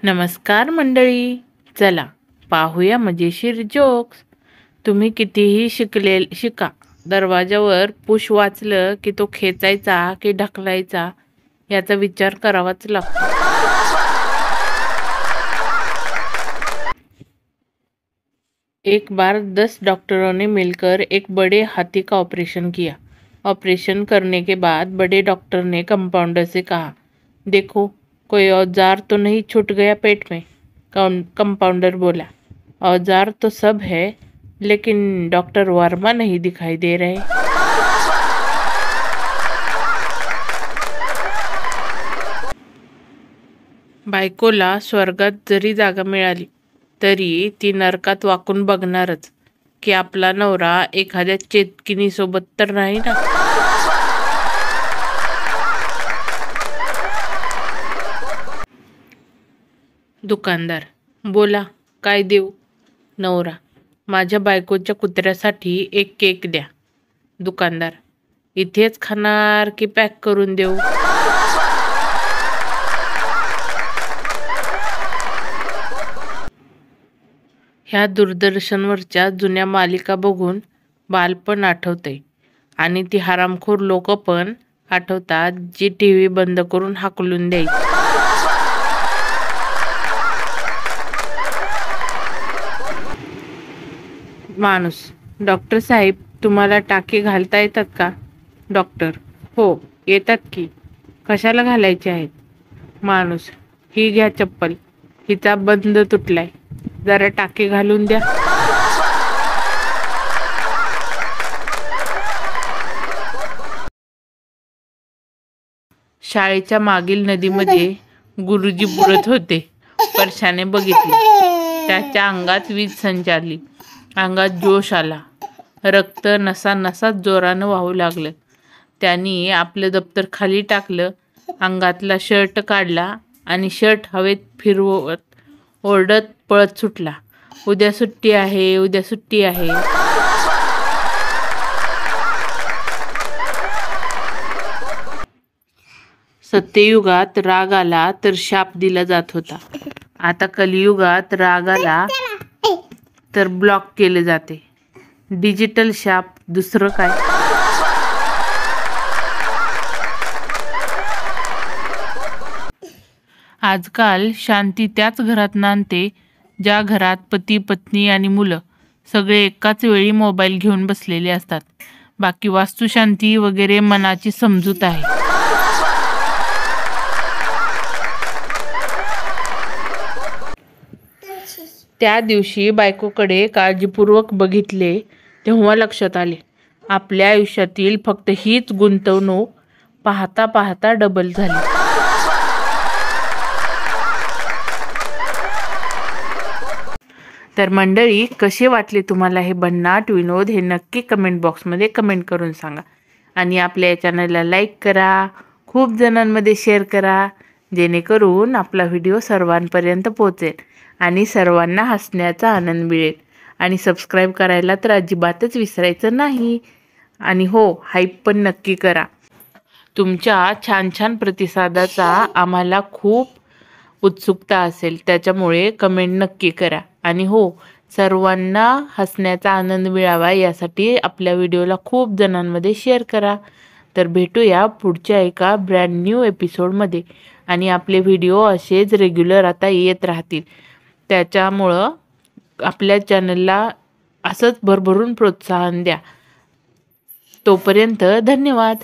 नमस्कार मंडळी, चला पाहूया मजेशीर जोक्स. तुम्ही कितीही शिका, दरवाजावर पुश वाचलं की तो खेचायचा की ढकलायचा याचा विचार करावाच लागतो. एक बार 10 डॉक्टरों ने मिलकर एक बड़े हाथी का ऑपरेशन किया. ऑपरेशन करने के बाद बड़े डॉक्टर ने कंपाउंडर से कहा, देखो कोई औजार तो नहीं छूट गया पेट में. कंपाउंडर बोला, औजार तो सब है लेकिन डॉक्टर वर्मा नहीं दिखाई दे रहे. बायकोला स्वर्गात जरी जागा मिळाली तरी ती नरकात वाकून बघणारच की आपला नवरा एखाद्या चेतकिनी सोबत तर नाही ना. दुकानदार, बोला काय देऊ. नवरा, माझ्या बायकोच्या कुत्र्यासाठी एक केक द्या. दुकानदार, इथेच खाणार की पॅक करून देऊ. ह्या दूरदर्शनवरच्या जुन्या मालिका बघून बालपण आठवतंय आणि ती हरामखोर लोक पण आठवतात जी टीव्ही बंद करून हाकलून द्यायची. माणूस, डॉक्टर साहेब तुम्हाला टाके घालता येतात का. डॉक्टर, हो येतात की. कशाला घालायचे आहेत. माणूस, ही घ्या चप्पल, हिचा बंद तुटलाय, जरा टाके घालून द्या. शाळेच्या मागील नदीमध्ये गुरुजी बुडत होते. परशाने बघितले. त्याच्या अंगात वीज संचारली. अंगात जोश आला. रक्त नसा नसात जोरानं वाहू लागलं. त्यांनी आपलं दप्तर खाली टाकलं, अंगातला शर्ट काढला आणि शर्ट हवेत फिरवत ओरडत पळत सुटला. उद्या सुट्टी आहे, उद्या सुट्टी आहे. सत्ययुगात राग आला तर शाप दिला जात होता. आता कलियुगात राग आला तर ब्लॉक केले जाते. डिजिटल शाप, दुसरं काय. आजकाल शांती त्याच घरात नांदते ज्या घरात पती पत्नी आणि मुलं सगळे एकाच वेळी मोबाईल घेऊन बसलेले असतात. बाकी वास्तुशांती वगैरे मनाची समजूत आहे. त्या दिवशी बायकोकडे काळजीपूर्वक बघितले तेव्हा लक्षात आले, आपल्या आयुष्यातील फक्त हीच गुंतवणूक पाहता पाहता डबल झाली. तर मंडळी, कसे वाटले तुम्हाला हे भन्नाट विनोद हे नक्की कमेंट बॉक्समध्ये कमेंट करून सांगा. आणि आपल्या या चॅनलला लाईक करा, खूप जणांमध्ये शेअर करा, जेणेकरून आपला व्हिडिओ सर्वांपर्यंत पोहोचेल आणि सर्वांना हसण्याचा आनंद मिळेल. आणि सबस्क्राईब करायला तर अजिबातच विसरायचं नाही. आणि हो, हाईप पण नक्की करा. तुमच्या छान छान प्रतिसादाचा आम्हाला खूप उत्सुकता असेल, त्याच्यामुळे कमेंट नक्की करा. आणि हो, सर्वांना हसण्याचा आनंद मिळावा यासाठी आपल्या व्हिडिओला खूप जणांमध्ये शेअर करा. तर भेटूया पुढच्या एका ब्रँड न्यू एपिसोडमध्ये. आणि आपले व्हिडिओ असेच रेग्युलर आता येत राहतील. त्याच्यामुळं आपल्या चॅनलला असंच भरभरून प्रोत्साहन द्या. तोपर्यंत धन्यवाद.